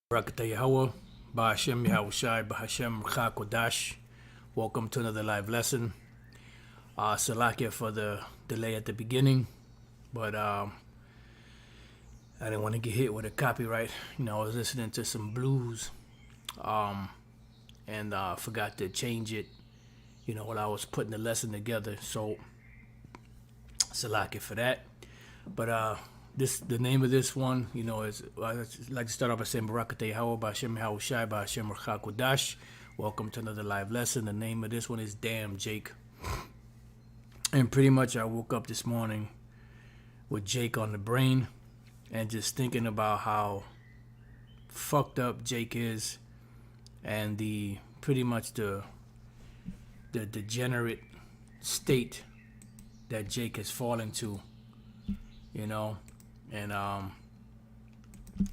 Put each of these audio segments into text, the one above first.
Rakata Yahweh, Bahashem Yahushai, Bahashem Kodash. Welcome to another live lesson. Salakia for the delay at the beginning, but I didn't want to get hit with a copyright. I was listening to some blues, and forgot to change it. While I was putting the lesson together. So Salakia for that. But the name of this one, is I'd like to start off by saying Barakateh Yahweh, Ba'Shem Yahushai, Ba'Shem Kodash. Welcome to another live lesson. The name of this one is Damn Jake. And pretty much I woke up this morning with Jake on the brain and just thinking about how fucked up Jake is and the pretty much the degenerate state that Jake has fallen to, and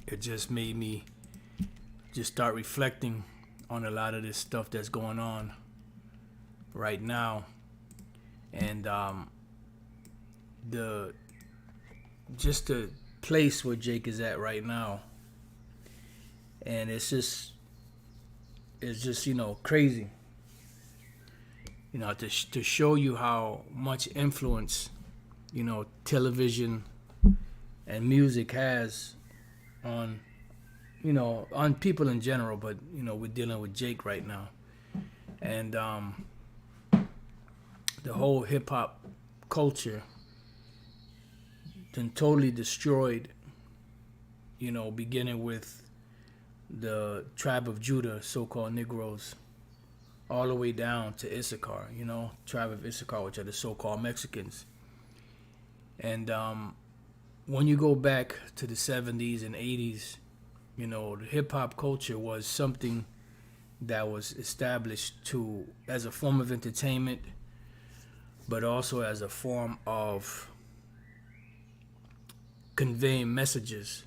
it just made me just start reflecting on a lot of this stuff that's going on right now, and the place where Jake is at right now, and it's just crazy, to show you how much influence television and music has on on people in general, but we're dealing with Jake right now, and the whole hip hop culture been totally destroyed, beginning with the tribe of Judah, so-called Negroes, all the way down to Issachar, tribe of Issachar, which are the so-called Mexicans. And when you go back to the 70s and 80s, the hip-hop culture was something that was established as a form of entertainment, but also as a form of conveying messages,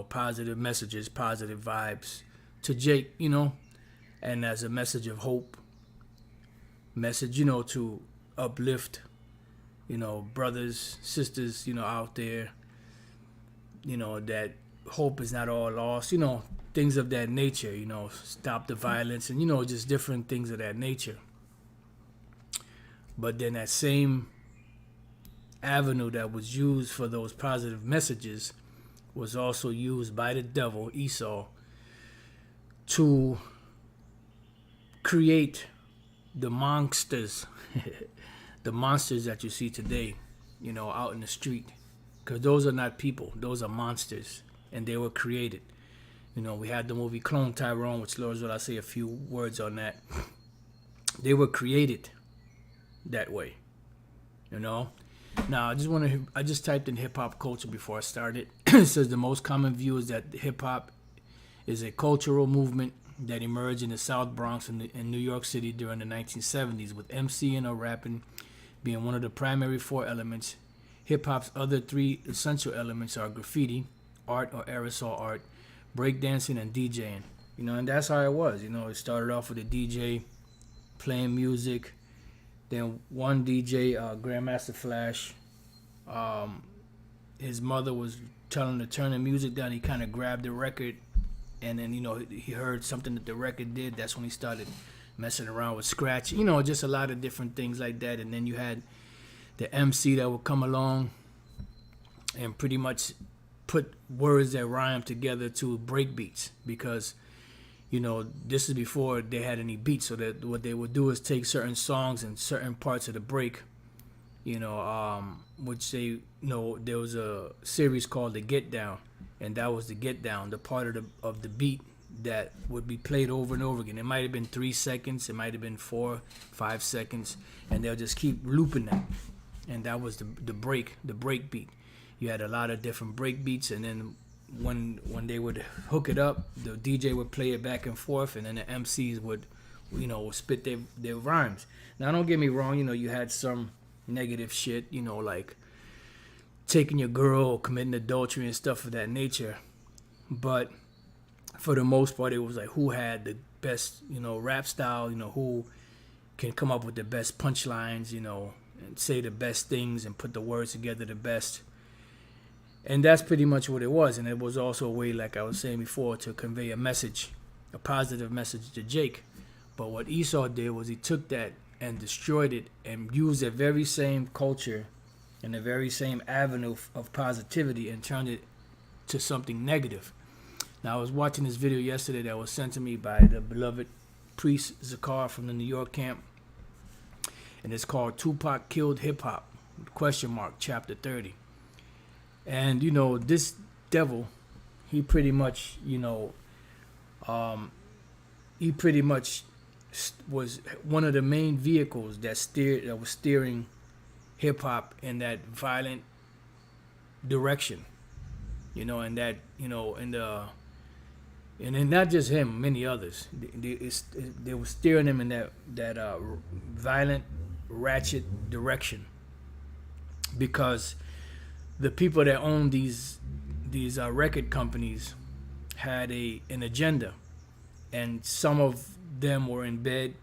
positive messages, positive vibes to Jake, and as a message of hope, message, to uplift, brothers, sisters, out there, that hope is not all lost, things of that nature, stop the violence and, just different things of that nature. But then that same avenue that was used for those positive messages was also used by the devil, Esau, to create the monsters, the monsters that you see today, out in the street. Because those are not people, those are monsters, and they were created. We had the movie Clone Tyrone, which Lord's will I say a few words on that. They were created that way, Now, I just typed in hip hop culture before I started. It says the most common view is that hip hop is a cultural movement that emerged in the South Bronx and New York City during the 1970s, with MCing or rapping being one of the primary four elements. Hip hop's other three essential elements are graffiti, art or aerosol art, breakdancing, and DJing. And that's how it was. It started off with a DJ playing music. Then one DJ, Grandmaster Flash, his mother was telling him to turn the music down. He kind of grabbed the record, and then he heard something that the record did. That's when he started messing around with scratch. Just a lot of different things like that. And then you had the MC that would come along and pretty much put words that rhyme together to break beats, because this is before they had any beats. So that what they would do is take certain songs and certain parts of the break, which there was a series called the Get Down, and that was the Get Down, the part of the beat that would be played over and over again. It might have been 3 seconds, it might have been 4, 5 seconds, and they'll just keep looping that. and that was the break beat. You had a lot of different break beats, and then when they would hook it up, the DJ would play it back and forth, and then the MCs would spit their rhymes. Now don't get me wrong, you had some negative shit, like taking your girl or committing adultery and stuff of that nature, but for the most part it was like who had the best rap style, who can come up with the best punchlines, and say the best things and put the words together the best. And that's pretty much what it was. And it was also a way, like I was saying before, to convey a message, a positive message to Jake. But what Esau did was he took that and destroyed it and used the very same culture and the very same avenue of positivity and turned it to something negative. Now, I was watching this video yesterday that was sent to me by the beloved priest Zakar from the New York camp. And it's called Tupac Killed Hip Hop, ? Chapter 30. And, this devil, he pretty much, was one of the main vehicles that was steering hip hop in that violent direction, and that, and then not just him, many others. They were steering him in that violent, ratchet direction, because the people that owned these record companies had an agenda, and some of them were in bed,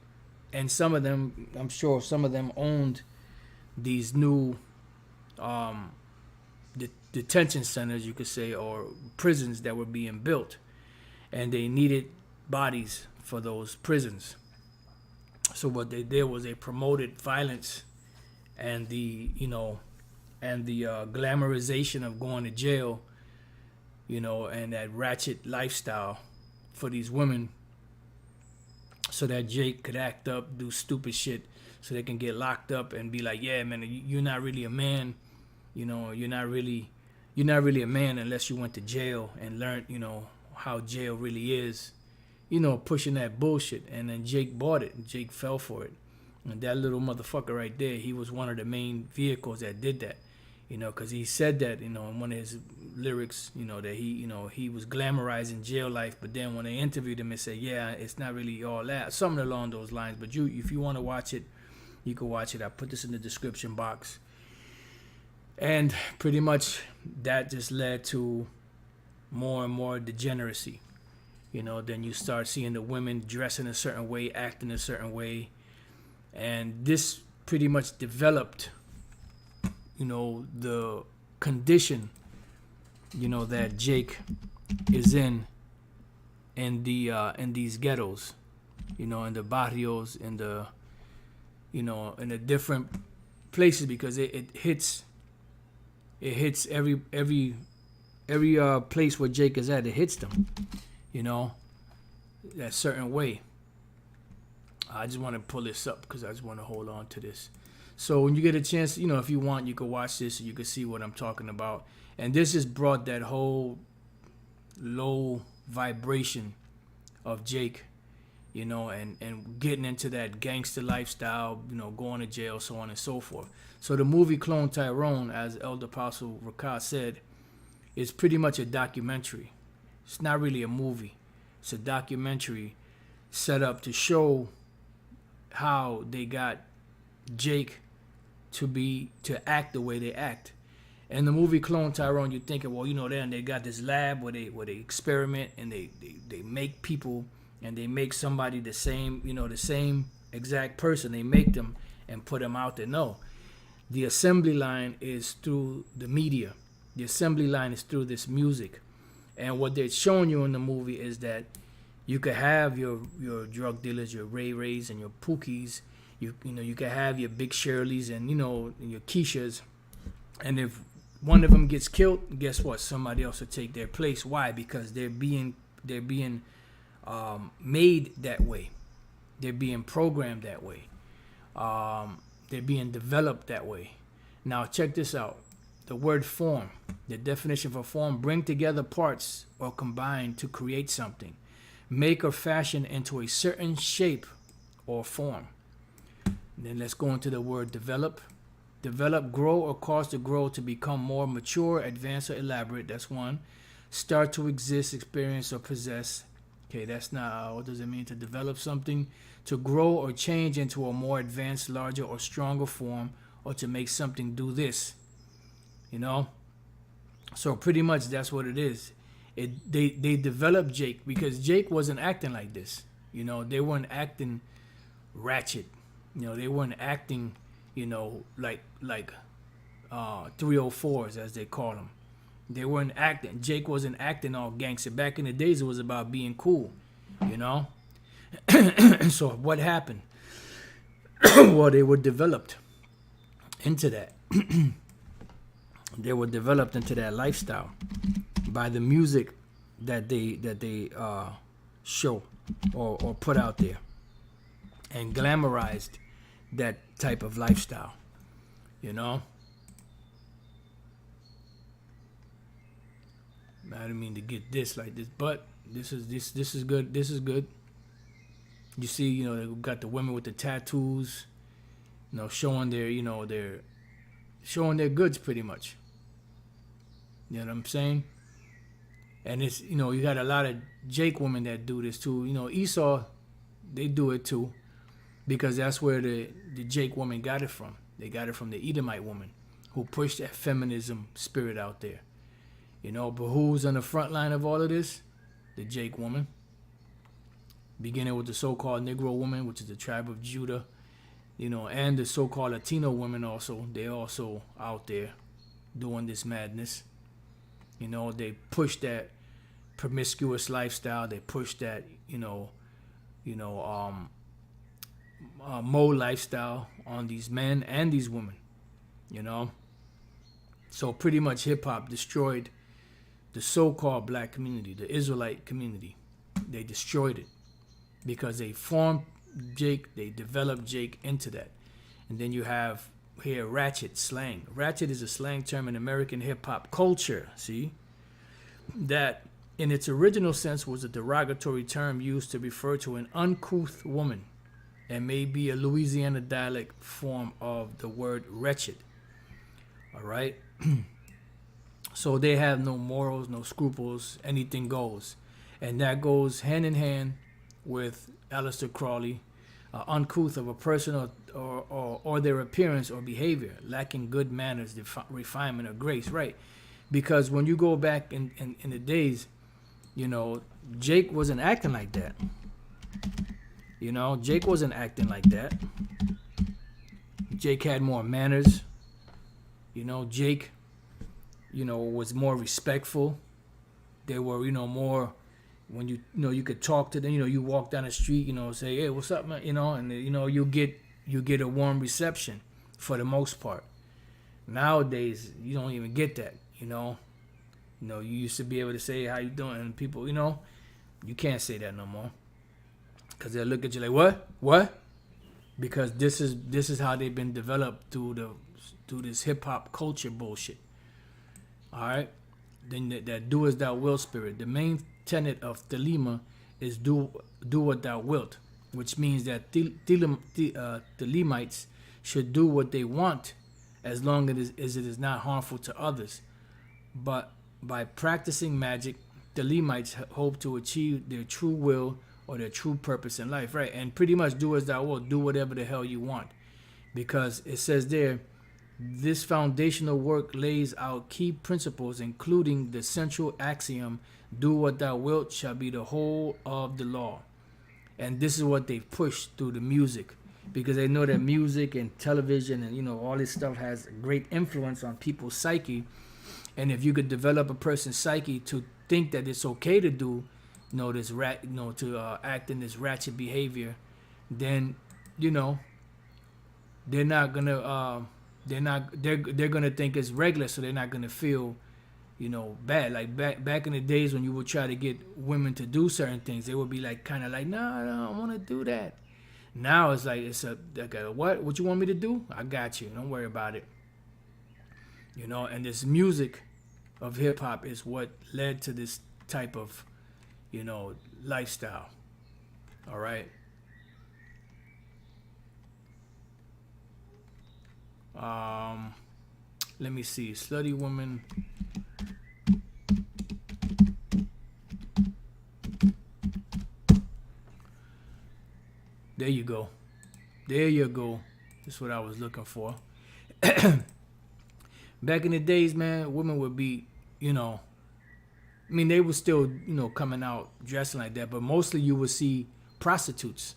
and some of them, I'm sure, some of them owned these new detention centers, you could say, or prisons that were being built, and they needed bodies for those prisons. So what they did was they promoted violence and the glamorization of going to jail, and that ratchet lifestyle for these women, so that Jake could act up, do stupid shit, so they can get locked up and be like, yeah, man, you're not really a man, you're not really a man unless you went to jail and learned, how jail really is, pushing that bullshit. And then Jake bought it, and Jake fell for it. And that little motherfucker right there, he was one of the main vehicles that did that. Because he said that, in one of his lyrics, that he was glamorizing jail life. But then when they interviewed him, they said, yeah, it's not really all that. Something along those lines. But if you want to watch it, you can watch it. I put this in the description box. And pretty much that just led to more and more degeneracy. Then you start seeing the women dressing a certain way, acting a certain way. And this pretty much developed the condition, that Jake is in these ghettos, in the barrios, in the different places, because it hits every place where Jake is at. It hits them, that certain way. I just want to pull this up because I just want to hold on to this. So when you get a chance, if you want, you can watch this and you can see what I'm talking about. And this has brought that whole low vibration of Jake, and getting into that gangster lifestyle, going to jail, so on and so forth. So the movie Clone Tyrone, as Elder Apostle Rakah said, is pretty much a documentary. It's not really a movie. It's a documentary set up to show how they got Jake to act the way they act. And the movie Clone Tyrone, you're thinking, well, then they got this lab where they experiment and they make people, and they make somebody the same, the same exact person. They make them and put them out there. No, the assembly line is through the media. The assembly line is through this music. And what they're showing you in the movie is that you could have your drug dealers, your Ray Rays and your Pookies. You can have your Big Shirleys and your Keishas, and if one of them gets killed, guess what? Somebody else will take their place. Why? Because they're being made that way. They're being programmed that way. They're being developed that way. Now check this out. The word form. The definition for form: bring together parts or combine to create something. Make or fashion into a certain shape or form. Then let's go into the word develop. Develop, grow, or cause to grow to become more mature, advanced, or elaborate. That's one. Start to exist, experience, or possess. Okay, that's not, what does it mean to develop something? To grow or change into a more advanced, larger, or stronger form, or to make something do this. You know? So pretty much that's what it is. They developed Jake because Jake wasn't acting like this. You know, they weren't acting ratchet. You know, they weren't acting, like 304s as they call them. They weren't acting. Jake wasn't acting all gangster. Back in the days, it was about being cool. You know. So what happened? Well, they were developed into that. They were developed into that lifestyle by the music that they show or put out there, and glamorized that type of lifestyle. You know. I didn't mean to get this like this, but this is good. This is good. You see, they got the women with the tattoos, showing showing their goods pretty much. You know what I'm saying? And it's, you got a lot of Jake women that do this too. Esau, they do it too, because that's where the Jake woman got it from. They got it from the Edomite woman who pushed that feminism spirit out there. But who's on the front line of all of this? The Jake woman. Beginning with the so-called Negro woman, which is the tribe of Judah, and the so-called Latino women also. They're also out there doing this madness. They push that promiscuous lifestyle. They push that, mole lifestyle on these men and these women. So pretty much hip-hop destroyed the so-called black community, the Israelite community. They destroyed it because they formed Jake, they developed Jake into that. And then you have here ratchet slang. Ratchet is a slang term in American hip-hop culture, see? That in its original sense was a derogatory term used to refer to an uncouth woman and may be a Louisiana dialect form of the word wretched. All right? So they have no morals, no scruples, anything goes. And that goes hand in hand with Aleister Crowley, uncouth of a person or their appearance or behavior, lacking good manners, refinement, or grace, right? Because when you go back in the days, Jake wasn't acting like that. Jake wasn't acting like that. Jake had more manners. Jake, was more respectful. They were, more, when you could talk to them, you walk down the street, say, hey, what's up, man, and you get a warm reception for the most part. Nowadays, you don't even get that, you used to be able to say, how you doing? And people, you can't say that no more. Because they'll look at you like, what? Because this is how they've been developed through this hip-hop culture bullshit. All right? Then that do as thou wilt spirit. The main tenet of Thelema is do what thou wilt, which means that Thelemites should do what they want as long as it is not harmful to others. But by practicing magic, Thelemites hope to achieve their true will or their true purpose in life, right? And pretty much do as thou wilt, do whatever the hell you want. Because it says there, this foundational work lays out key principles, including the central axiom, do what thou wilt shall be the whole of the law. And this is what they've pushed through the music, because they know that music and television and, all this stuff has great influence on people's psyche. And if you could develop a person's psyche to think that it's okay to do, this act in this ratchet behavior, then, they're not gonna, they're gonna think it's regular, so they're not gonna feel, bad. Like back in the days when you would try to get women to do certain things, they would be like, kind of like, no, I don't want to do that. Now it's like what you want me to do? I got you. Don't worry about it. And this music of hip hop is what led to this type of, lifestyle. All right. Let me see. Slutty woman. There you go. There you go. That's what I was looking for. Back in the days, man, women would be, you know, I mean, they were still, coming out dressing like that, but mostly you would see prostitutes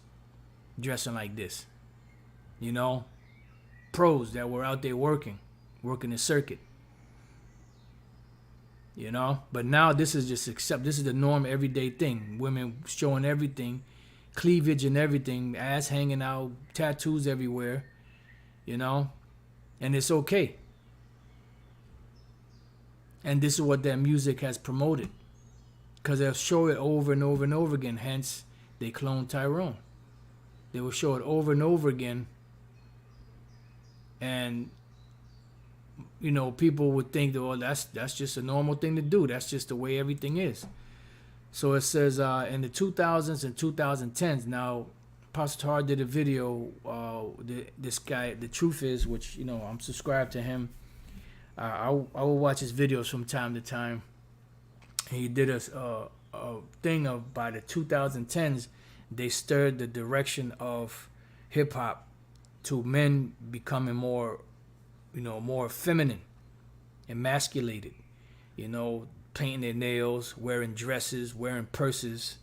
dressing like this. You know, pros that were out there working the circuit. You know, but now this is this is the norm, everyday thing. Women showing everything, cleavage and everything, ass hanging out, tattoos everywhere. You know, and it's okay. And this is what that music has promoted. Because they'll show it over and over and over again. Hence, they cloned Tyrone. They will show it over and over again. And, people would think, oh, that's just a normal thing to do. That's just the way everything is. So it says in the 2000s and 2010s. Now, Pastor Tar did a video. This guy, the truth is, which, I'm subscribed to him. I will watch his videos from time to time. He did a thing of by the 2010s, they stirred the direction of hip hop to men becoming more, more feminine, emasculated, painting their nails, wearing dresses, wearing purses,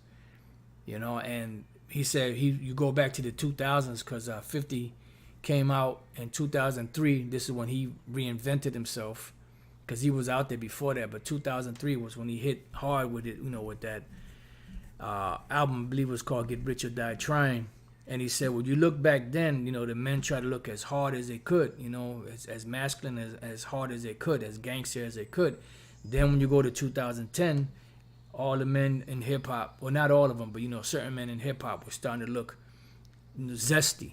and he said you go back to the 2000s because 50 came out in 2003. This is when he reinvented himself because he was out there before that. But 2003 was when he hit hard with it, with that album, I believe it was called Get Rich or Die Trying. And he said, well, you look back then, the men tried to look as hard as they could, as masculine, as hard as they could, as gangster as they could. Then when you go to 2010, all the men in hip-hop, well, not all of them, but, certain men in hip-hop were starting to look zesty,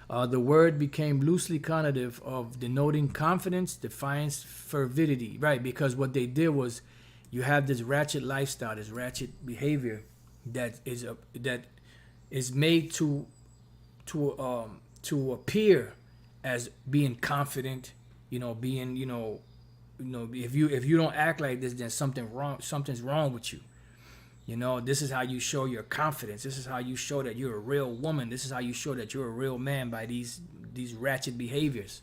The word became loosely connotative of denoting confidence, defiance, fervidity, right? Because what they did was, you have this ratchet lifestyle, this ratchet behavior that is made to appear as being confident, being, if you don't act like this, then something's wrong with you. This is how you show your confidence. This is how you show that you're a real woman. This is how you show that you're a real man, by these ratchet behaviors.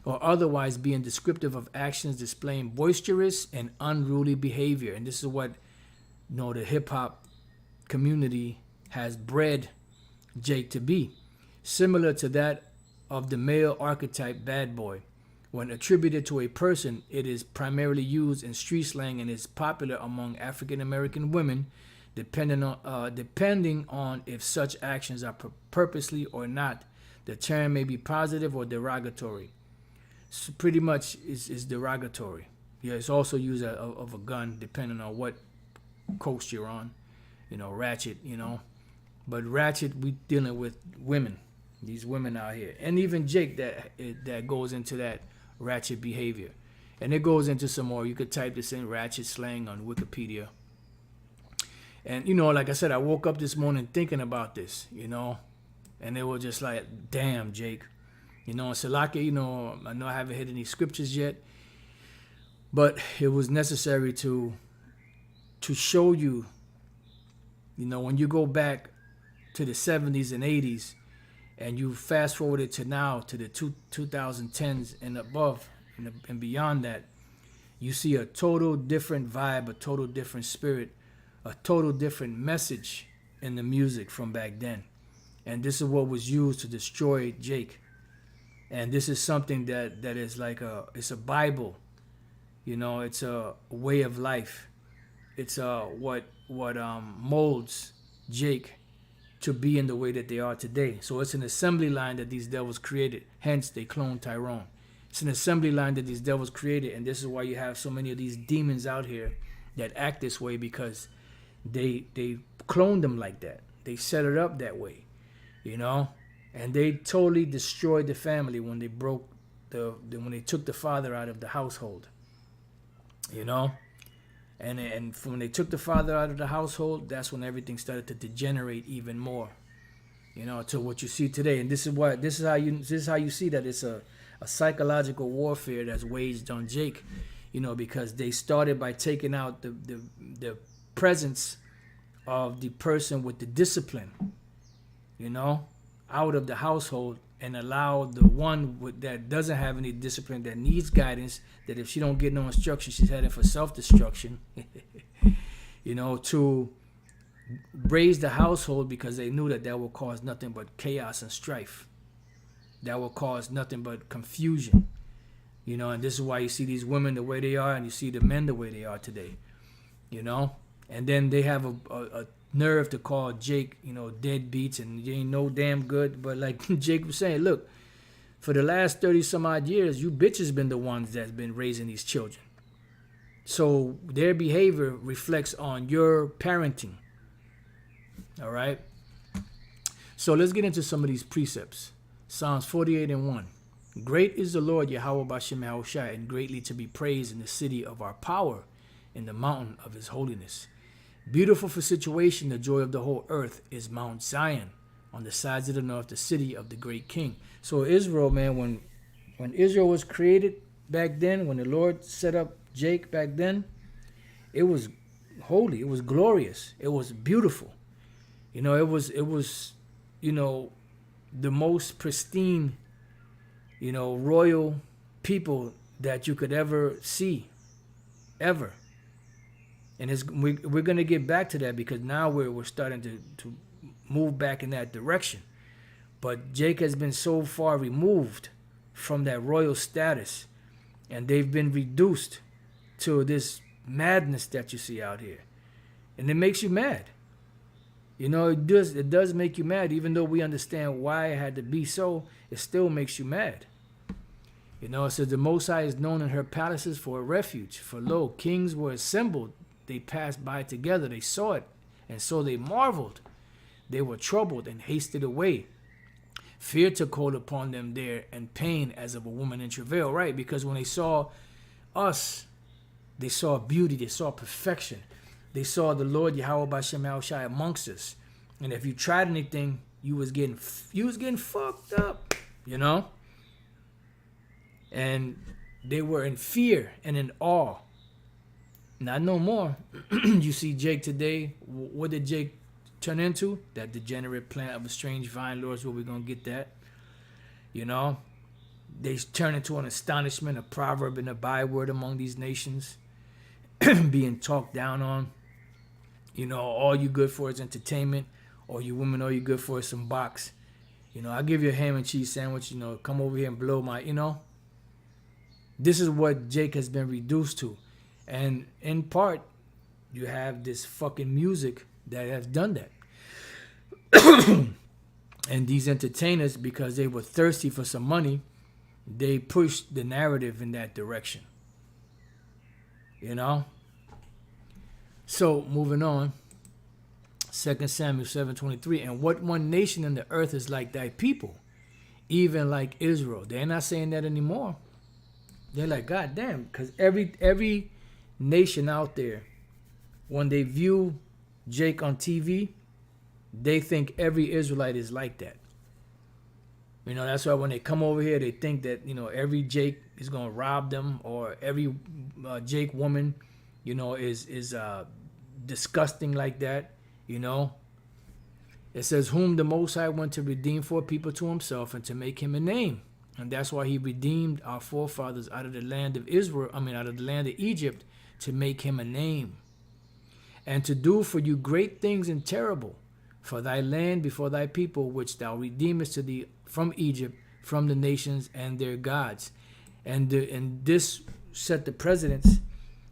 Or otherwise being descriptive of actions displaying boisterous and unruly behavior. And this is what, the hip-hop community has bred Jake to be. Similar to that of the male archetype bad boy. When attributed to a person, it is primarily used in street slang and is popular among African American women, depending on if such actions are purposely or not. The term may be positive or derogatory. So pretty much is derogatory. Yeah, it's also used of a gun, depending on what coast you're on. Ratchet. But ratchet, we dealing with women. These women out here, and even Jake that goes into that ratchet behavior. And it goes into some more. You could type this in, ratchet slang, on Wikipedia. And, like I said, I woke up this morning thinking about this, and it was just like, damn, Jake. Salaki, I know I haven't hit any scriptures yet, but it was necessary to show you, when you go back to the 70s and 80s, and you fast forward it to now, to the 2010s and above and beyond that, you see a total different vibe, a total different spirit, a total different message in the music from back then. And this is what was used to destroy Jake. And this is something that is like it's a Bible, it's a way of life. It's what molds Jake to be in the way that they are today. So it's an assembly line that these devils created. Hence, they cloned Tyrone. It's an assembly line that these devils created, and this is why you have so many of these demons out here that act this way, because they cloned them like that. They set it up that way, and they totally destroyed the family when they when they took the father out of the household, And when they took the father out of the household, that's when everything started to degenerate even more. to what you see today. And this is how you see that it's a psychological warfare that's waged on Jake, because they started by taking out the presence of the person with the discipline, out of the household, and allow the one that doesn't have any discipline, that needs guidance, that if she don't get no instruction, she's heading for self-destruction, to raise the household, because they knew that will cause nothing but chaos and strife. That will cause nothing but confusion. And this is why you see these women the way they are, and you see the men the way they are today. And then they have a nerve to call Jake, deadbeats, and you ain't no damn good. But like Jake was saying, look, for the last 30 some odd years, you bitches been the ones that's been raising these children. So their behavior reflects on your parenting. All right. So let's get into some of these precepts. Psalms 48:1. Great is the Lord Yahweh Bashem Yahushua, and greatly to be praised in the city of our power, in the mountain of his holiness. Beautiful for situation, the joy of the whole earth is Mount Zion, on the sides of the north, the city of the great king. So Israel, man, when Israel was created back then, when the Lord set up Jake back then, it was holy, it was glorious, it was beautiful. It was the most pristine, royal people that you could ever see, ever. And we're going to get back to that, because now we're starting to move back in that direction. But Jake has been so far removed from that royal status, and they've been reduced to this madness that you see out here. And it makes you mad. It does make you mad, even though we understand why it had to be so. It still makes you mad. It says the Most High is known in her palaces for a refuge. For lo, kings were assembled. They passed by together. They saw it, and so they marveled. They were troubled and hasted away. Fear took hold upon them there, and pain as of a woman in travail. Right? Because when they saw us, they saw beauty. They saw perfection. They saw the Lord Yahweh Bashem Yahushua amongst us. And if you tried anything, you was getting fucked up, And they were in fear and in awe. Not no more. You see Jake today. What did Jake turn into? That degenerate plant of a strange vine. Lord's where we're going to get that. They turn into an astonishment, a proverb, and a byword among these nations. Being talked down on. All you good for is entertainment. Or you women, all you good for is some box. I'll give you a ham and cheese sandwich. Come over here and blow my, This is what Jake has been reduced to. And in part, you have this fucking music that has done that. And these entertainers, because they were thirsty for some money, they pushed the narrative in that direction. So, moving on. 2 Samuel 7:23. And what one nation in the earth is like thy people, even like Israel? They're not saying that anymore. They're like, God damn, because every nation out there, when they view Jake on TV, they think every Israelite is like that. That's why when they come over here, they think that, every Jake is going to rob them, or every Jake woman, is disgusting like that, It says, whom the Most High went to redeem for a people to himself, and to make him a name. And that's why he redeemed our forefathers out of the land of out of the land of Egypt, to make him a name, and to do for you great things and terrible, for thy land before thy people, which thou redeemest to thee from Egypt, from the nations and their gods. And this set the precedence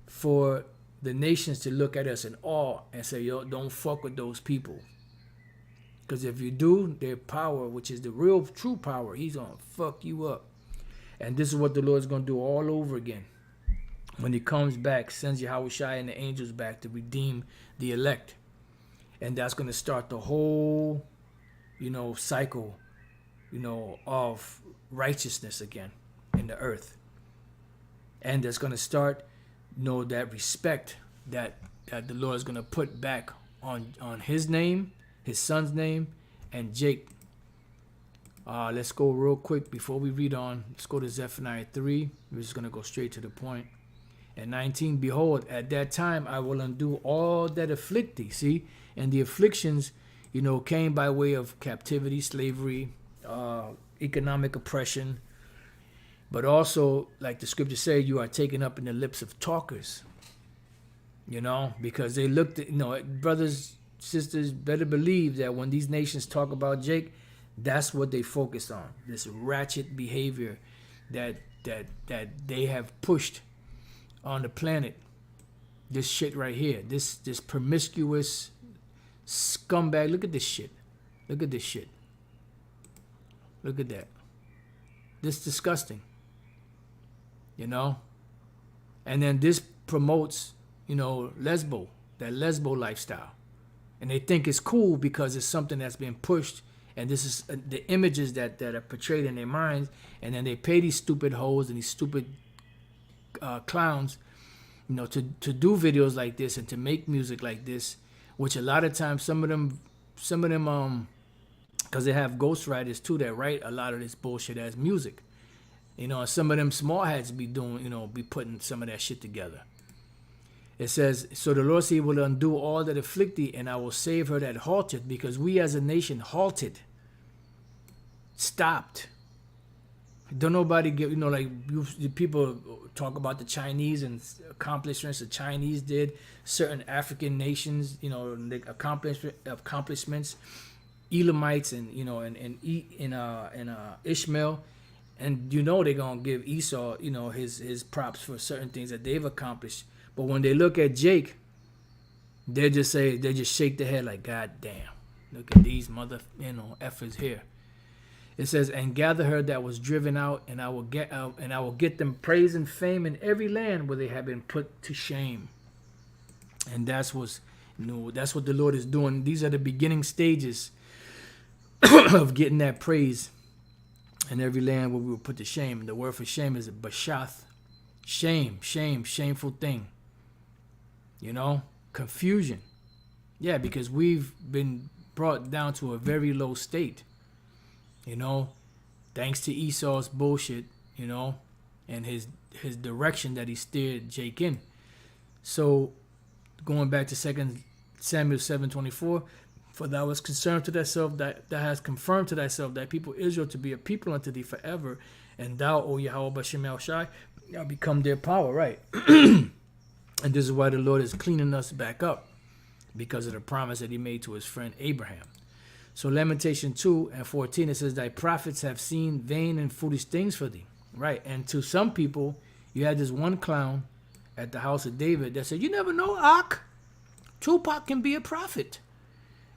for the nations to look at us in awe and say, yo, don't fuck with those people. Because if you do, their power, which is the real true power, he's going to fuck you up. And this is what the Lord's going to do all over again. When he comes back, sends Yahushua and the angels back to redeem the elect. And that's going to start the whole, cycle, of righteousness again in the earth. And that's going to start, that respect that the Lord is going to put back on his name, his son's name, and Jake. Let's go real quick before we read on. Let's go to Zephaniah 3. We're just going to go straight to the point. And 19, behold, at that time I will undo all that afflict thee. See? And the afflictions, came by way of captivity, slavery, economic oppression. But also, like the scripture say, you are taken up in the lips of talkers. Because they looked at, brothers, sisters, better believe that when these nations talk about Jake, that's what they focus on. This ratchet behavior that they have pushed on the planet. This shit right here. This promiscuous scumbag. Look at this shit. Look at this shit. Look at that. This disgusting. And then this promotes, that lesbo lifestyle. And they think it's cool because it's something that's been pushed. And this is the images that are portrayed in their minds. And then they pay these stupid hoes and these stupid clowns, to do videos like this and to make music like this, which a lot of times some of them, because they have ghostwriters too that write a lot of this bullshit as music. And some of them small hats be doing, be putting some of that shit together. It says, so the Lord said, he will undo all that afflict thee, and I will save her that halted, because we as a nation halted, stopped. Don't nobody give, people talk about the Chinese and accomplishments the Chinese did, certain African nations, the accomplishments, Elamites and Ishmael. And they're gonna give Esau, his props for certain things that they've accomplished. But when they look at Jake, they just shake their head like, God damn, look at these effers here. It says, and gather her that was driven out, and I will get them praise and fame in every land where they have been put to shame. And that's what the Lord is doing. These are the beginning stages of getting that praise. In every land where we were put to shame. The word for shame is bashath. Shame, shameful thing. Confusion. Yeah, because we've been brought down to a very low state. Thanks to Esau's bullshit, and his direction that he steered Jake in. So, going back to 2 Samuel 7:24, for thou hast concerned to thyself that thou hast confirmed to thyself that people Israel to be a people unto thee forever, and thou, O Yahweh Bashem El Shai, shall become their power, right? And this is why the Lord is cleaning us back up, because of the promise that he made to his friend Abraham. So Lamentation 2:14, it says, thy prophets have seen vain and foolish things for thee, right? And to some people, you had this one clown at the house of David that said, you never know, Ak, Tupac can be a prophet.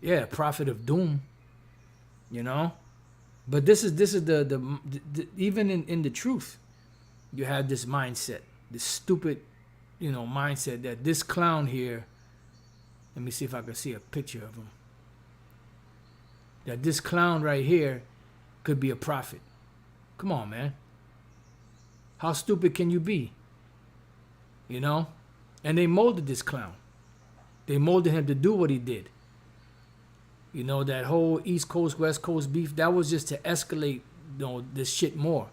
Yeah, prophet of doom, But this is the even in the truth, you have this mindset, this stupid, mindset that this clown here. Let me see if I can see a picture of him. That this clown right here could be a prophet. Come on, man. How stupid can you be? And they molded this clown. They molded him to do what he did. That whole East Coast, West Coast beef, that was just to escalate, this shit more.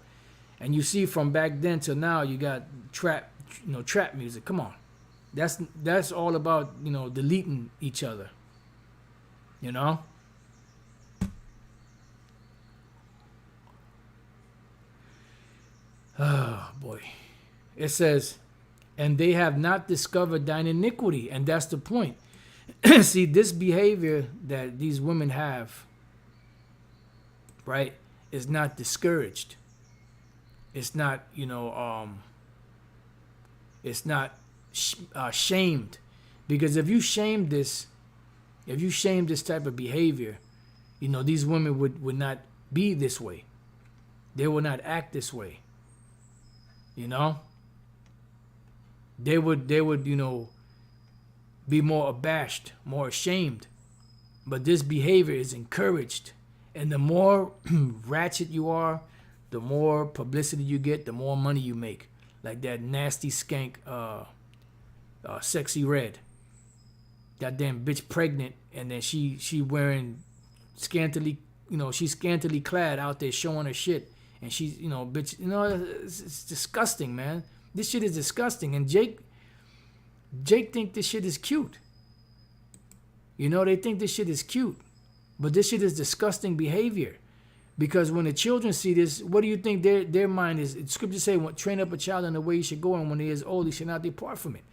And you see from back then till now, you got trap music. Come on. That's all about, deleting each other. Oh, boy. It says, and they have not discovered thine iniquity. And that's the point. See, this behavior that these women have, right, is not discouraged. It's not, it's not shamed. Because if you shame this type of behavior, these women would not be this way. They will not act this way. They would, be more abashed, more ashamed. But this behavior is encouraged. And the more ratchet you are, the more publicity you get, the more money you make. Like that nasty skank, Sexy Red. That damn bitch pregnant, and then she wearing scantily, she's scantily clad out there showing her shit, and she's, bitch, it's disgusting, man. This shit is disgusting, and Jake think this shit is cute. They think this shit is cute, but this shit is disgusting behavior. Because when the children see this, what do you think their mind is? Scripture say, train up a child in the way he should go, and when he is old, he should not depart from it.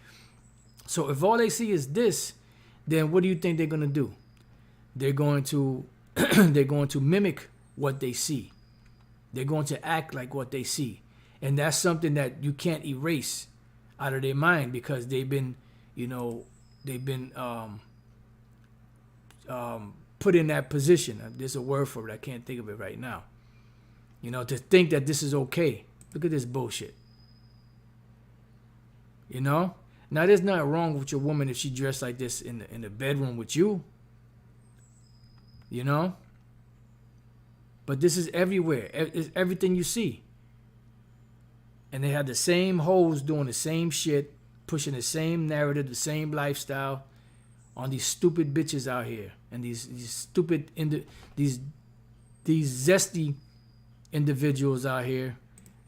So if all they see is this, then what do you think they're gonna do? They're going to mimic what they see. They're going to act like what they see, and that's something that you can't erase out of their mind, because they've been put in that position. There's a word for it. I can't think of it right now. To think that this is okay. Look at this bullshit. Now there's nothing wrong with your woman if she dressed like this in the bedroom with you. But this is everywhere. It's everything you see. And they have the same hoes doing the same shit, pushing the same narrative, the same lifestyle on these stupid bitches out here, and these stupid these zesty individuals out here.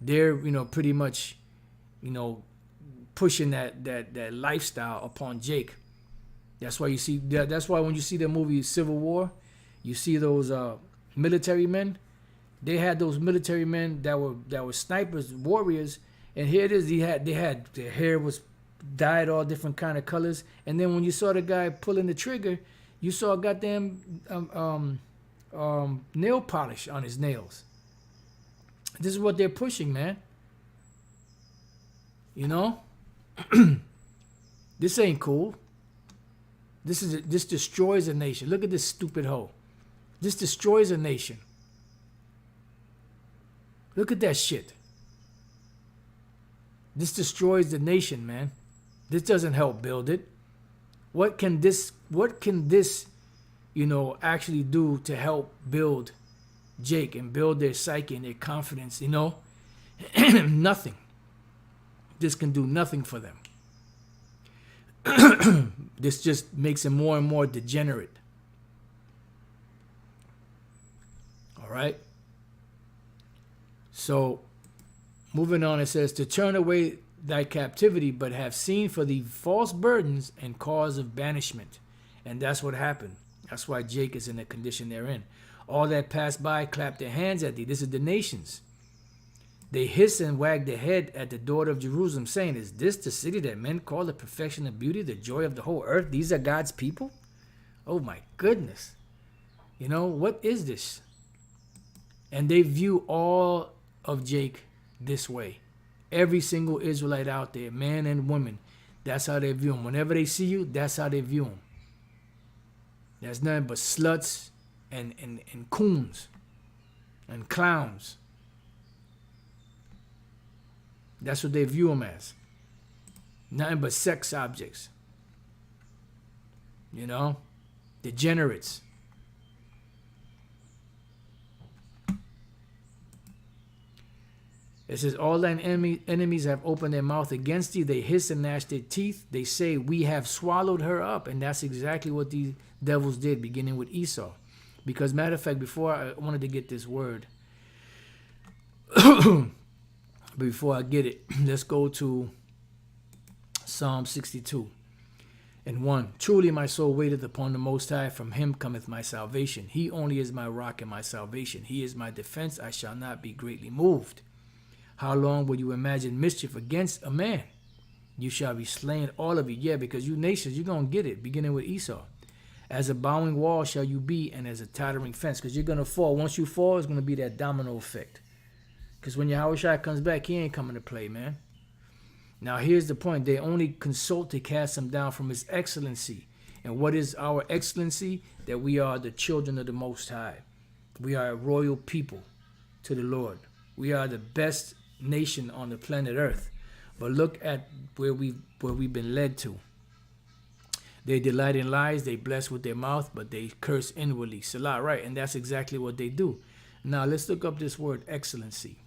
They're pretty much pushing that lifestyle upon Jake. That's why you see that's why when you see the movie Civil War, you see those military men. They had those military men that were snipers, warriors, and here it is. They had their hair was dyed all different kind of colors, and then when you saw the guy pulling the trigger, you saw a goddamn nail polish on his nails. This is what they're pushing, man. This ain't cool. This destroys a nation. Look at this stupid hoe. This destroys a nation. Look at that shit. This destroys the nation, man. This doesn't help build it. What can this actually do to help build Jake and build their psyche and their confidence? Nothing. This can do nothing for them. This just makes him more and more degenerate. All right. So, moving on, it says, to turn away thy captivity, but have seen for thee false burdens and cause of banishment. And that's what happened. That's why Jake is in the condition they're in. All that passed by clapped their hands at thee. This is the nations. They hiss and wag their head at the daughter of Jerusalem, saying, is this the city that men call the perfection of beauty, the joy of the whole earth? These are God's people? Oh my goodness. What is this? And they view all of Jake this way. Every single Israelite out there, man and woman, that's how they view him. Whenever they see you, that's how they view him. There's nothing but sluts and coons and clowns. That's what they view him as. Nothing but sex objects. Degenerates. It says, all thine enemies have opened their mouth against thee. They hiss and gnash their teeth. They say, we have swallowed her up. And that's exactly what these devils did, beginning with Esau. Because, matter of fact, before I wanted to get this word, before I get it, let's go to Psalm 62 and 1. Truly my soul waiteth upon the Most High. From him cometh my salvation. He only is my rock and my salvation. He is my defense. I shall not be greatly moved. How long will you imagine mischief against a man? You shall be slain, all of you. Yeah, because you nations, you're going to get it, beginning with Esau. As a bowing wall shall you be, and as a tottering fence, because you're going to fall. Once you fall, it's going to be that domino effect. Because when Yahushua comes back, he ain't coming to play, man. Now, here's the point. They only consult to cast him down from his excellency. And what is our excellency? That we are the children of the Most High. We are a royal people to the Lord. We are the best nation on the planet Earth. But look at where we've been led to. They delight in lies, they bless with their mouth, but they curse inwardly. Salah, right? And that's exactly what they do. Now let's look up this word excellency.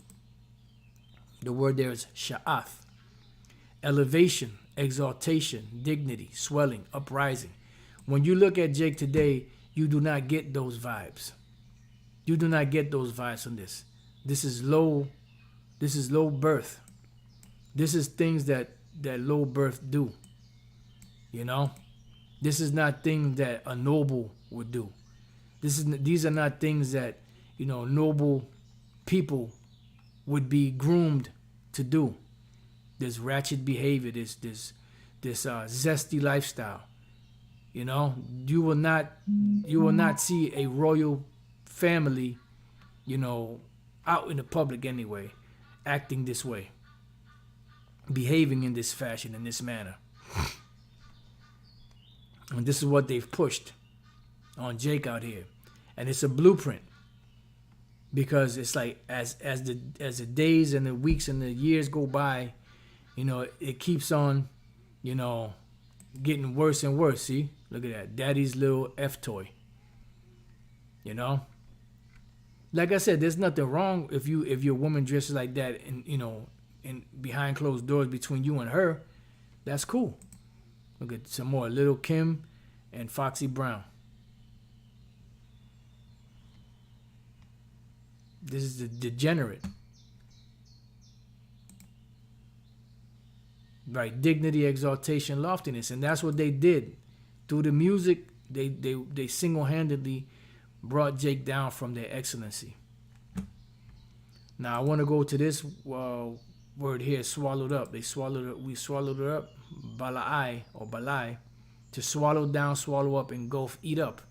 The word there is sha'ath. Elevation, exaltation, dignity, swelling, uprising. When you look at Jake today, you do not get those vibes. You do not get those vibes from this. This is low. This is low birth. This is things that low birth do. You know, this is not things that a noble would do. These are not things that noble people would be groomed to do. This ratchet behavior, this zesty lifestyle. You will not see a royal family, out in the public anyway, acting this way, behaving in this fashion, in this manner. And this is what they've pushed on Jake out here. And it's a blueprint. Because it's like as the days and the weeks and the years go by, it keeps on, getting worse and worse. See? Look at that. Daddy's little F toy. Like I said, there's nothing wrong if your woman dresses like that and in behind closed doors between you and her. That's cool. Look at some more Little Kim and Foxy Brown. This is the degenerate. Right, dignity, exaltation, loftiness. And that's what they did. Through the music, they single-handedly brought Jake down from their excellency. Now I want to go to this word here, swallowed up. We swallowed it up, balai or balai, to swallow down, swallow up, engulf, eat up.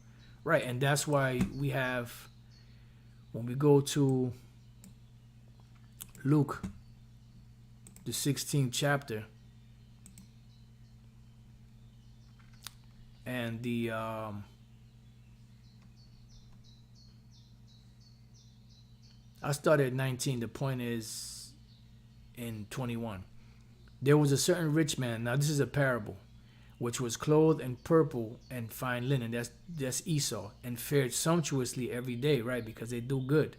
Right, and that's why we have, when we go to Luke, the 16th chapter, and the I started at 19. The point is in 21. There was a certain rich man. Now this is a parable, which was clothed in purple and fine linen. That's Esau, and fared sumptuously every day, right? Because they do good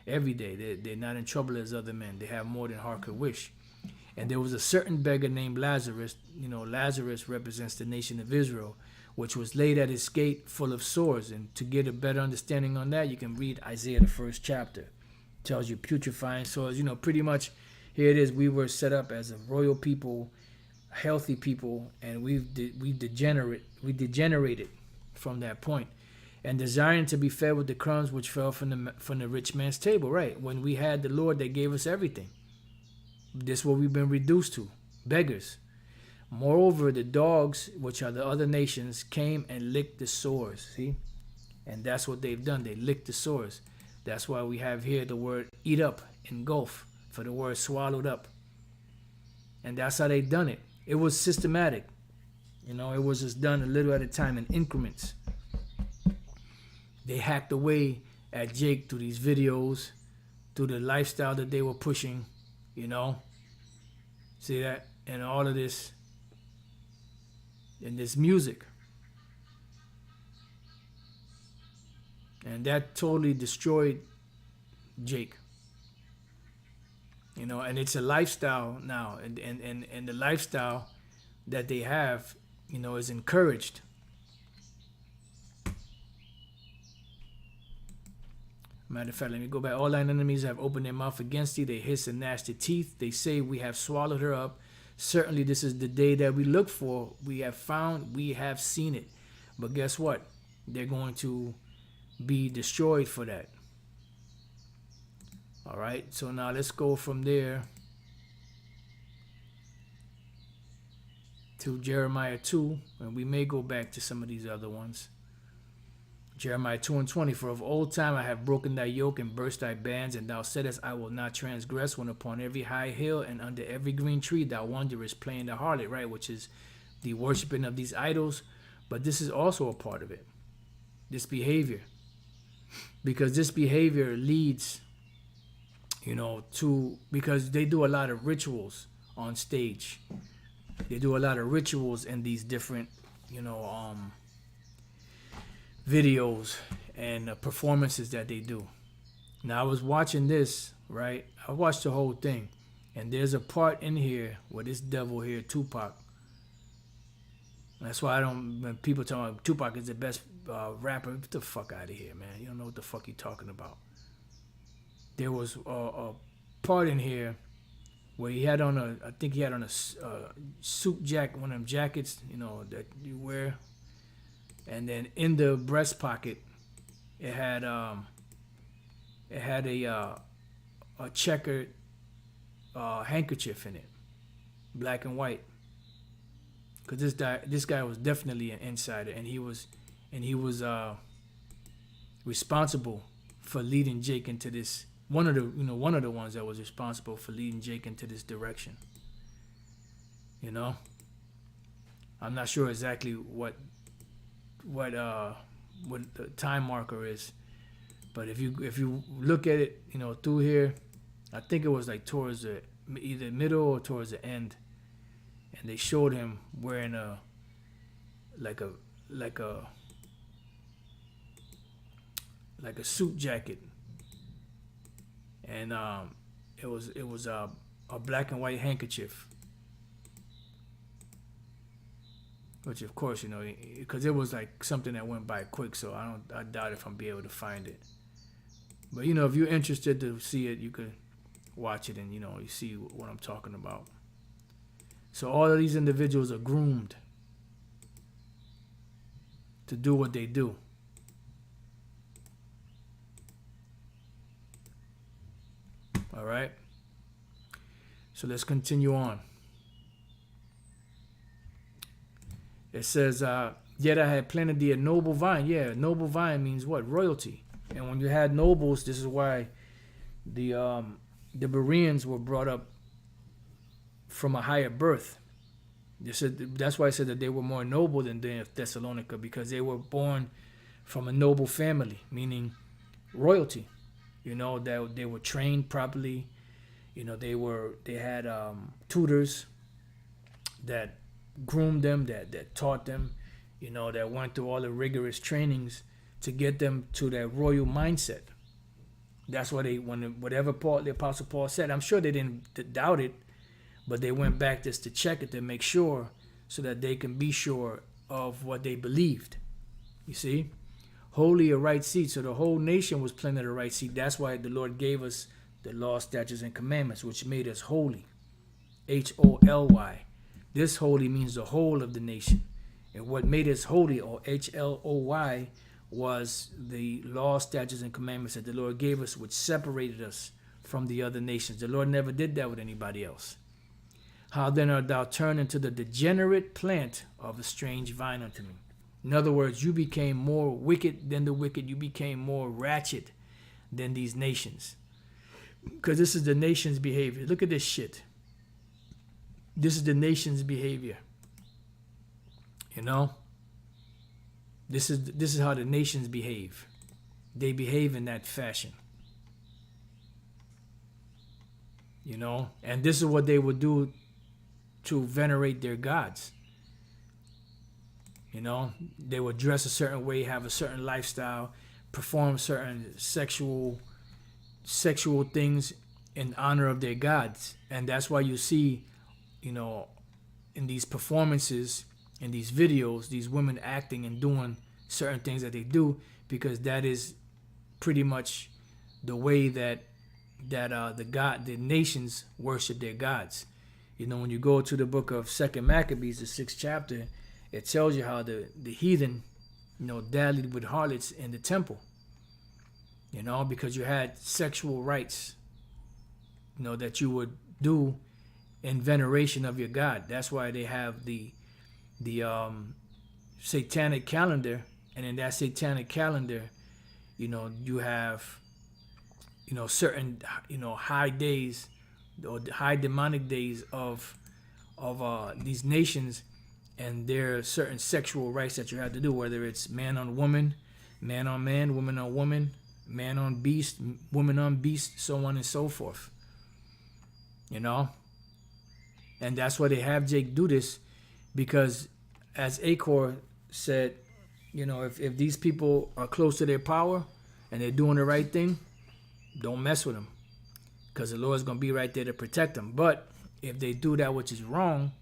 every day. They're not in trouble as other men. They have more than heart could wish. And there was a certain beggar named Lazarus. Lazarus represents the nation of Israel, which was laid at his gate full of sores. And to get a better understanding on that, you can read Isaiah, the 1st chapter. It tells you putrefying sores. Pretty much here it is. We were set up as a royal people, healthy people, and we degenerated from that point, and desiring to be fed with the crumbs which fell from the rich man's table. Right, when we had the Lord, that gave us everything. This is what we've been reduced to, beggars. Moreover, the dogs, which are the other nations, came and licked the sores. See, and that's what they've done. They licked the sores. That's why we have here the word eat up, engulf, for the word swallowed up. And that's how they done it. It was systematic. It was just done a little at a time in increments. They hacked away at Jake through these videos, through the lifestyle that they were pushing, See that? And all of this, and this music. And that totally destroyed Jake. And it's a lifestyle now, and the lifestyle that they have, is encouraged. Matter of fact, let me go back. All thine enemies have opened their mouth against thee. They hiss and gnash their teeth. They say, we have swallowed her up. Certainly this is the day that we look for. We have found, we have seen it. But guess what? They're going to be destroyed for that. All right, so now let's go from there to Jeremiah 2, and we may go back to some of these other ones. Jeremiah 2:20, for of old time I have broken thy yoke and burst thy bands, and thou saidest, I will not transgress, when upon every high hill and under every green tree thou wanderest playing the harlot, right, which is the worshiping of these idols. But this is also a part of it, this behavior, because this behavior leads, because they do a lot of rituals on stage. They do a lot of rituals in these different, videos and performances that they do. Now I was watching this, right? I watched the whole thing, and there's a part in here where this devil here, Tupac, That's why I don't. When people tell me Tupac is the best rapper, get the fuck out of here, man. You don't know what the fuck you talking about. There was a part in here where he had on I think he had on a suit jacket, one of them jackets, that you wear, and then in the breast pocket, it had a checkered handkerchief in it, black and white. Cause this guy was definitely an insider, and he was responsible for leading Jake into this. One of the ones that was responsible for leading Jake into this direction. I'm not sure exactly what the time marker is, but if you look at it, through here, I think it was like towards the either middle or towards the end, and they showed him wearing a suit jacket, and it was a black and white handkerchief, which of course because it was like something that went by quick, so I doubt if I'm be able to find it. But if you're interested to see it, you could watch it and you see what I'm talking about. So all of these individuals are groomed to do what they do. All right. So let's continue on. It says, yet I had planted thee a noble vine. Yeah, noble vine means what? Royalty. And when you had nobles, this is why the Bereans were brought up from a higher birth. That's why I said that they were more noble than the Thessalonica, because they were born from a noble family, meaning royalty. That they were trained properly. They had tutors that groomed them, that taught them, that went through all the rigorous trainings to get them to that royal mindset. That's why whatever the Apostle Paul said, I'm sure they didn't doubt it, but they went back just to check it to make sure, so that they can be sure of what they believed. You see? Holy, a right seat. So the whole nation was planted a right seat. That's why the Lord gave us the law, statutes, and commandments, which made us holy. Holy. This holy means the whole of the nation. And what made us holy, or HLOY, was the law, statutes, and commandments that the Lord gave us, which separated us from the other nations. The Lord never did that with anybody else. How then art thou turned into the degenerate plant of a strange vine unto me? In other words, you became more wicked than the wicked. You became more ratchet than these nations. Because this is the nation's behavior. Look at this shit. This is the nation's behavior. This is how the nations behave. They behave in that fashion. And this is what they would do to venerate their gods. They would dress a certain way, have a certain lifestyle, perform certain sexual things in honor of their gods. And that's why you see, in these performances, in these videos, these women acting and doing certain things that they do, because that is pretty much the way that the nations worship their gods. When you go to the book of 2 Maccabees, the 6th chapter, it tells you how the heathen, dallied with harlots in the temple. Because you had sexual rites, that you would do in veneration of your God. That's why they have the satanic calendar, and in that satanic calendar, you have certain high days or high demonic days of these nations, and there are certain sexual rites that you have to do, whether it's man on woman, man on man, woman on woman, man on beast, woman on beast, so on and so forth. And that's why they have Jake do this, because as Acor said, if these people are close to their power and they're doing the right thing, don't mess with them, because the Lord's going to be right there to protect them. But if they do that which is wrong,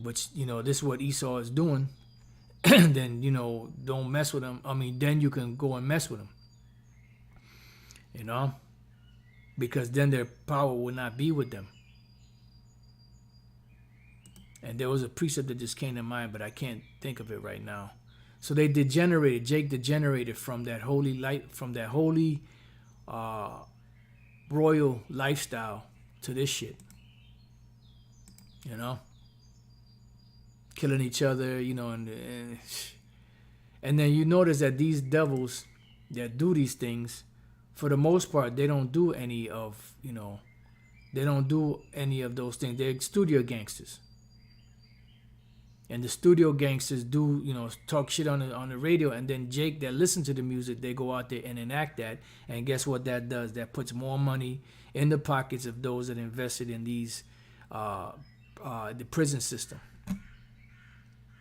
which, this is what Esau is doing, then, don't mess with him. I mean, then you can go and mess with him, because then their power will not be with them. And there was a precept that just came to mind, but I can't think of it right now. So they degenerated. Jake degenerated from that holy light, from that holy royal lifestyle to this shit. Killing each other, and then you notice that these devils that do these things, for the most part, they don't do any of, they don't do any of those things. They're studio gangsters. And the studio gangsters do, talk shit on the radio, and then Jake that listen to the music, they go out there and enact that. And guess what that does? That puts more money in the pockets of those that invested in these, the prison system.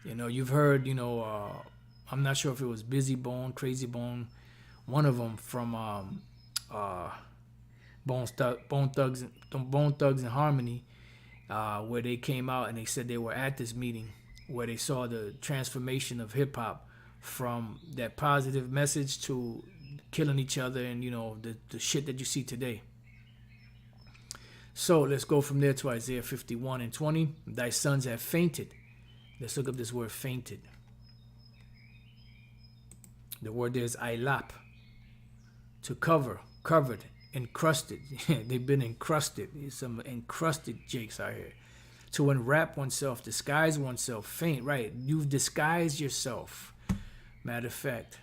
You've heard, I'm not sure if it was Busy Bone, Crazy Bone, one of them from Bone Thugs and Harmony, where they came out and they said they were at this meeting where they saw the transformation of hip hop from that positive message to killing each other and, the shit that you see today. So let's go from there to Isaiah 51 and 20. Thy sons have fainted. Let's look up this word fainted. The word there is ailap. To cover, covered, encrusted. They've been encrusted. There's some encrusted jakes out here. To enwrap oneself, disguise oneself, faint. Right, you've disguised yourself. Matter of fact,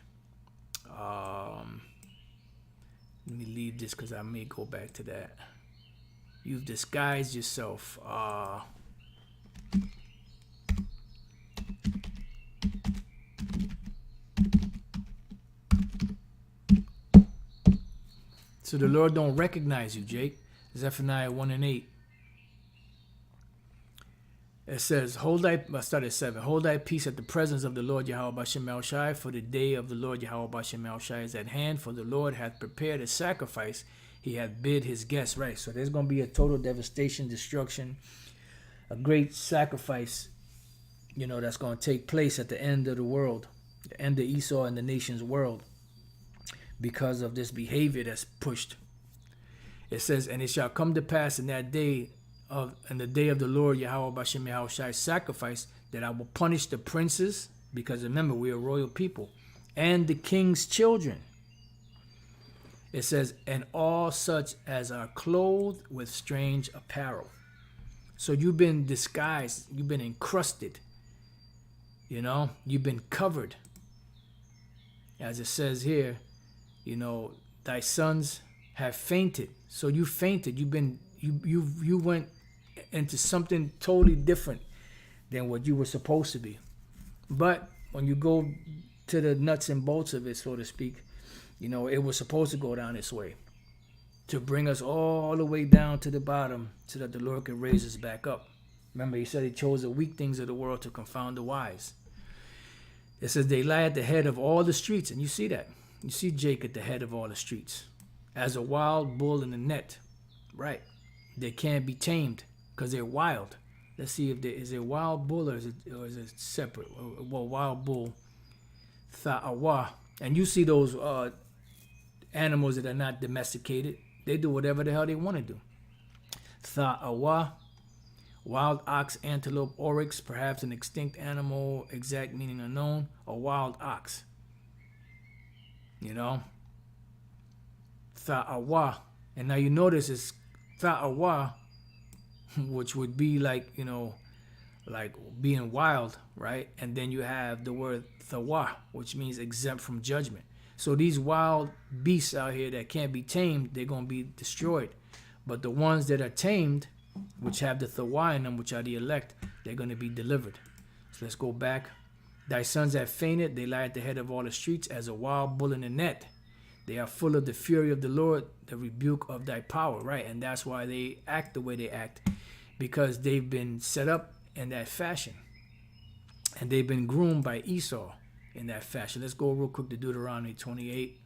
let me leave this because I may go back to that. You've disguised yourself. So the Lord don't recognize you, Jake. Zephaniah 1 and 8. It says, I started 7. Hold thy peace at the presence of the Lord Yahweh Bashem El Shai, for the day of the Lord Yahweh Bashem El Shai is at hand, for the Lord hath prepared a sacrifice. He hath bid his guests. Right, so there's going to be a total devastation, destruction, a great sacrifice, that's going to take place at the end of the world, the end of Esau and the nation's world, because of this behavior that's pushed. It says, and it shall come to pass in that day in the day of the Lord Yahweh Bashem Yahushai's sacrifice, that I will punish the princes, because remember, we are royal people, and the king's children. It says, and all such as are clothed with strange apparel. So you've been disguised, you've been encrusted, you've been covered. As it says here, thy sons have fainted. So you fainted. You went into something totally different than what you were supposed to be. But when you go to the nuts and bolts of it, so to speak, it was supposed to go down this way, to bring us all the way down to the bottom, so that the Lord could raise us back up. Remember, he said he chose the weak things of the world to confound the wise. It says they lie at the head of all the streets, and you see that. You see Jake at the head of all the streets, as a wild bull in a net. Right. They can't be tamed because they're wild. Let's see if is it wild bull or is it separate? Well, wild bull, tha'awa. And you see those animals that are not domesticated. They do whatever the hell they want to do. Tha'awa, wild ox, antelope, oryx, perhaps an extinct animal, exact meaning unknown, a wild ox. Tha'awa. And now you notice it's Tha'awa, which would be like, like being wild, right? And then you have the word Thawa, which means exempt from judgment. So these wild beasts out here that can't be tamed, they're going to be destroyed. But the ones that are tamed, which have the Thawa in them, which are the elect, they're going to be delivered. So let's go back. Thy sons have fainted, they lie at the head of all the streets as a wild bull in a net. They are full of the fury of the Lord, the rebuke of thy power, right? And that's why they act the way they act, because they've been set up in that fashion. And they've been groomed by Esau in that fashion. Let's go real quick to Deuteronomy 28.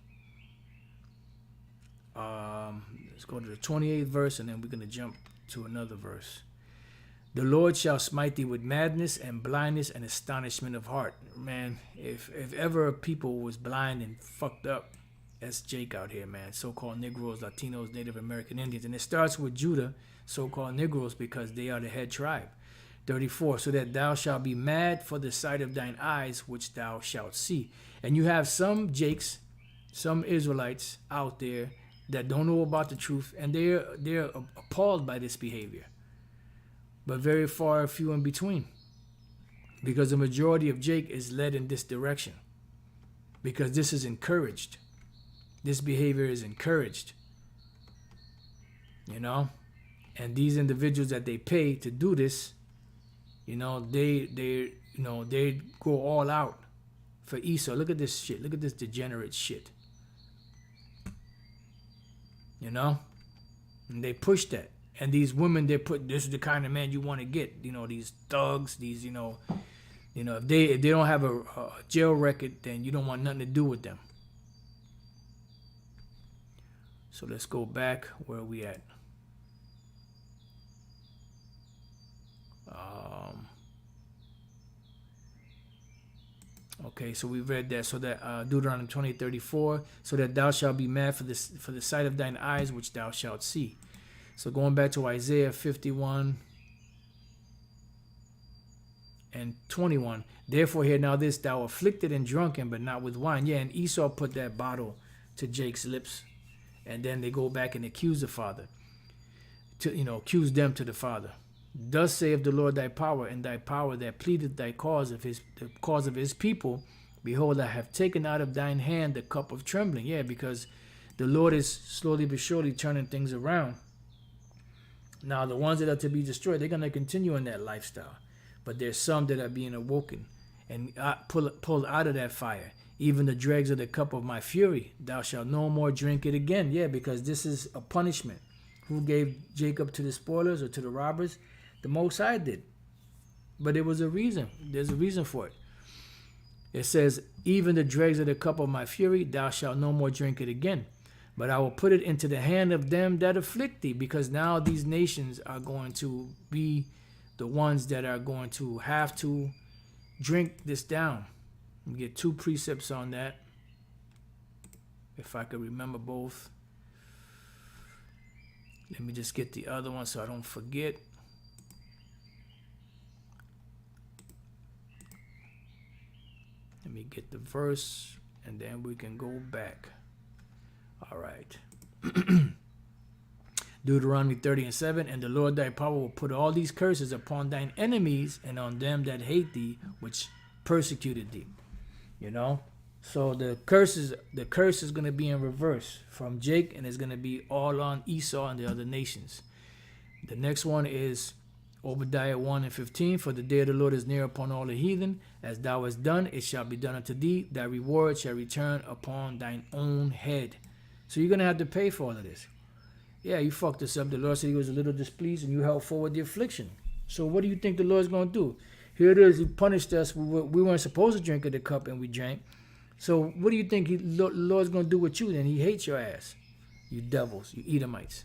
Let's go to the 28th verse, and then we're going to jump to another verse. The Lord shall smite thee with madness and blindness and astonishment of heart. Man, if ever people was blind and fucked up, that's Jake out here, man. So-called Negroes, Latinos, Native American Indians. And it starts with Judah, so-called Negroes, because they are the head tribe. 34, so that thou shalt be mad for the sight of thine eyes, which thou shalt see. And you have some Jakes, some Israelites out there that don't know about the truth, and they're appalled by this behavior. But very far few in between. Because the majority of Jake is led in this direction. Because this is encouraged. This behavior is encouraged. You know? And these individuals that they pay to do this, you know, they go all out for Esau. Look at this shit. Look at this degenerate shit. You know? And they push that. And these women, they put, this is the kind of man you want to get. You know, these thugs, these, if they don't have a jail record, then you don't want nothing to do with them. So let's go back. Where are we at? Okay, so we read that. So that Deuteronomy 20:34, so that thou shalt be mad for the sight of thine eyes, which thou shalt see. So going back to Isaiah 51 and 21. Therefore hear now this, thou afflicted and drunken, but not with wine. Yeah, and Esau put that bottle to Jake's lips. And then they go back and accuse the father. Accuse them to the father. Thus saith the Lord thy power, and thy power that pleadeth thy cause of the cause of his people. Behold, I have taken out of thine hand the cup of trembling. Yeah, because the Lord is slowly but surely turning things around. Now, the ones that are to be destroyed, they're going to continue in that lifestyle. But there's some that are being awoken and pulled out of that fire. Even the dregs of the cup of my fury, thou shalt no more drink it again. Yeah, because this is a punishment. Who gave Jacob to the spoilers or to the robbers? The Most High did. But there was a reason. There's a reason for it. It says, even the dregs of the cup of my fury, thou shalt no more drink it again. But I will put it into the hand of them that afflict thee, because now these nations are going to be the ones that are going to have to drink this down. We get 2 precepts on that. If I could remember both. Let me just get the other one so I don't forget. Let me get the verse and then we can go back. All right. Deuteronomy 30:7, and the Lord thy power will put all these curses upon thine enemies and on them that hate thee, which persecuted thee. You know? So the curse is going to be in reverse from Jake, and it's going to be all on Esau and the other nations. The next one is Obadiah 1:15, for the day of the Lord is near upon all the heathen. As thou hast done, it shall be done unto thee. Thy reward shall return upon thine own head. So you're going to have to pay for all of this. Yeah, you fucked us up. The Lord said he was a little displeased and you held forward the affliction. So what do you think the Lord's going to do? Here it is. He punished us. We weren't supposed to drink of the cup and we drank. So what do you think the Lord's going to do with you then? He hates your ass. You devils, you Edomites.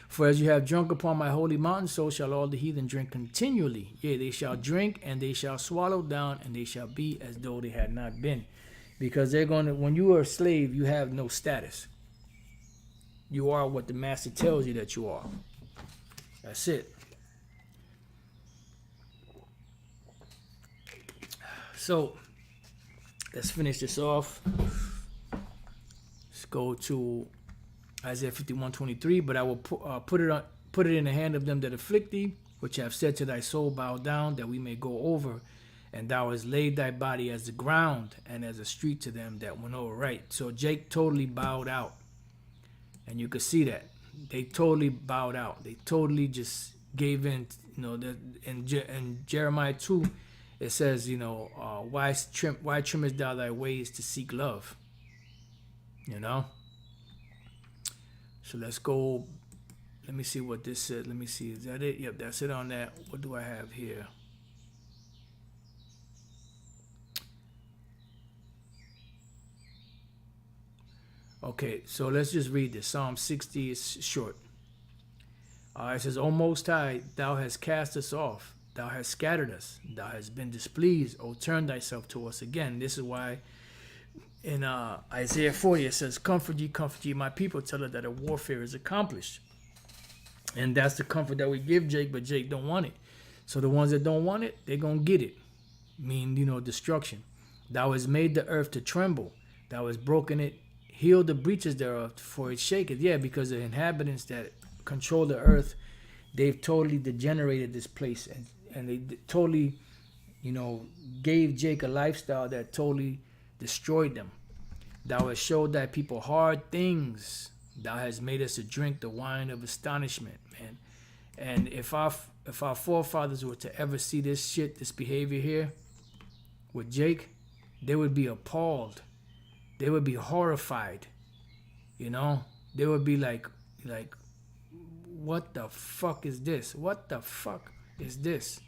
For as you have drunk upon my holy mountain, so shall all the heathen drink continually. Yea, they shall drink and they shall swallow down and they shall be as though they had not been. Because they're going to, when you are a slave, you have no status. You are what the master tells you that you are. That's it. So, let's finish this off. Let's go to Isaiah 51:23. But I will put it in the hand of them that afflict thee, which have said to thy soul, bow down, that we may go over. And thou hast laid thy body as the ground and as a street to them that went over. Right. So Jake totally bowed out. And you could see that. They totally bowed out. They totally just gave in. You know, that in Jeremiah 2, it says, you know, why trimmest thou thy ways to seek love? You know? So let's go. Let me see what this said. Let me see. Is that it? Yep, that's it on that. What do I have here? Okay, so let's just read this. Psalm 60 is short. It says, O Most High, thou hast cast us off. Thou hast scattered us. Thou hast been displeased. O turn thyself to us again. This is why in Isaiah 40 it says, comfort ye, my people, tell her that a warfare is accomplished. And that's the comfort that we give Jake, but Jake don't want it. So the ones that don't want it, they're going to get it. Mean, destruction. Thou hast made the earth to tremble. Thou hast broken it, healed the breaches thereof, for it shaketh. Yeah, because the inhabitants that control the earth, they've totally degenerated this place. And they totally, gave Jake a lifestyle that totally destroyed them. Thou hast showed thy people hard things. Thou hast made us to drink the wine of astonishment, man. And if our forefathers were to ever see this shit, this behavior here with Jake, they would be appalled. They would be horrified. They would be like, what the fuck is this? What the fuck is this?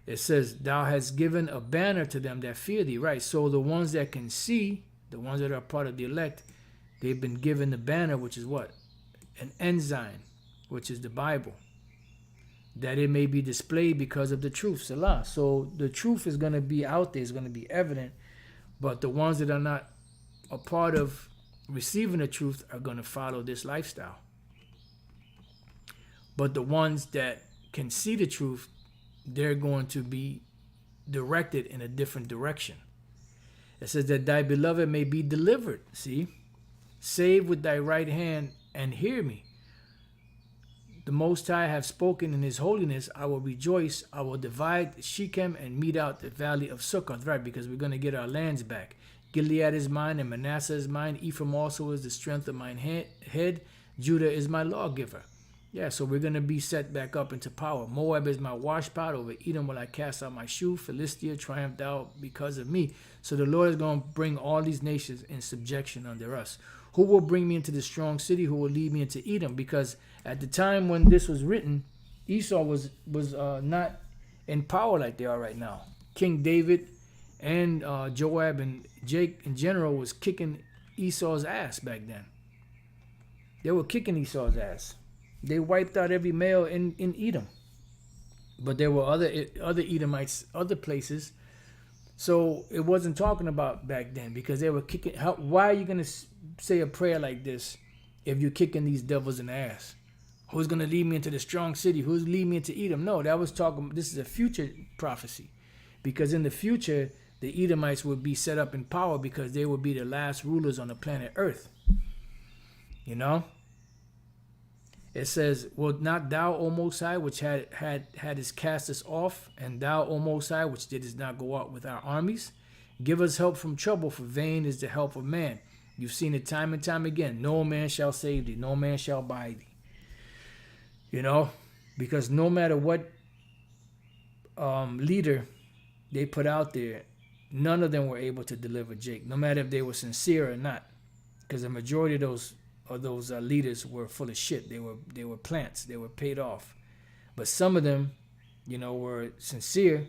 It says, thou hast given a banner to them that fear thee. Right. So the ones that can see, the ones that are part of the elect, they've been given the banner, which is what? An ensign, which is the Bible. That it may be displayed because of the truth. Salah. So the truth is going to be out there, it's going to be evident. But the ones that are not a part of receiving the truth are going to follow this lifestyle. But the ones that can see the truth, they're going to be directed in a different direction. It says that thy beloved may be delivered. See? Save with thy right hand and hear me. The Most High have spoken in his holiness. I will rejoice. I will divide Shechem and mete out the valley of Succoth. Right, because we're going to get our lands back. Gilead is mine and Manasseh is mine. Ephraim also is the strength of mine head. Judah is my lawgiver. Yeah, so we're going to be set back up into power. Moab is my washpot. Over Edom will I cast out my shoe. Philistia triumphed out because of me. So the Lord is going to bring all these nations in subjection under us. Who will bring me into the strong city? Who will lead me into Edom? Because at the time when this was written, Esau was not in power like they are right now. King David and Joab and Jake in general was kicking Esau's ass back then. They were kicking Esau's ass. They wiped out every male in Edom. But there were other Edomites, other places. So it wasn't talking about back then because they were kicking. Why are you going to say a prayer like this if you're kicking these devils in the ass? Who's going to lead me into the strong city? Who's lead me into Edom? No, that was talking. This is a future prophecy. Because in the future, the Edomites would be set up in power because they would be the last rulers on the planet Earth. It says, will not thou, O Most High, which hadst cast us off, and thou, O Most High, which didst not go out with our armies, give us help from trouble, for vain is the help of man. You've seen it time and time again. No man shall save thee. No man shall buy thee. Because no matter what leader they put out there, none of them were able to deliver Jake, no matter if they were sincere or not. Because the majority of those leaders were full of shit. They were plants. They were paid off. But some of them, were sincere,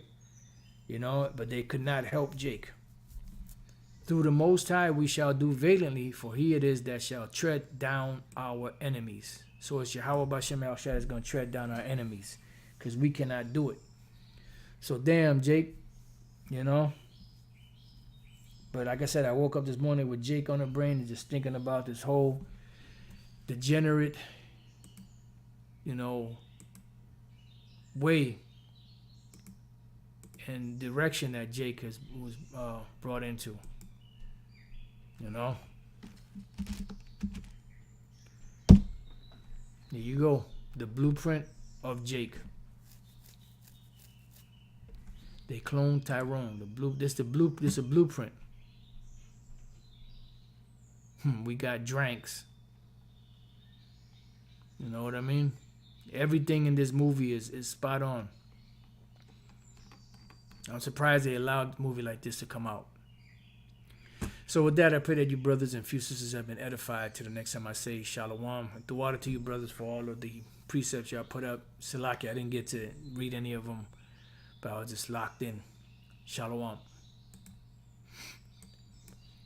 but they could not help Jake. Through the Most High we shall do valiantly, for he it is that shall tread down our enemies. So it's Yahweh Bashem El Shaddai is going to tread down our enemies because we cannot do it. So damn, Jake, But like I said, I woke up this morning with Jake on the brain and just thinking about this whole degenerate, way and direction that Jake was brought into. There you go. The blueprint of Jake. They cloned Tyrone. This is a blueprint. We got dranks. You know what I mean? Everything in this movie is spot on. I'm surprised they allowed a movie like this to come out. So with that, I pray that you brothers and few sisters have been edified. To the next time I say shalom. And through water to you brothers for all of the precepts y'all put up. Salaki, I didn't get to read any of them, but I was just locked in. Shalom.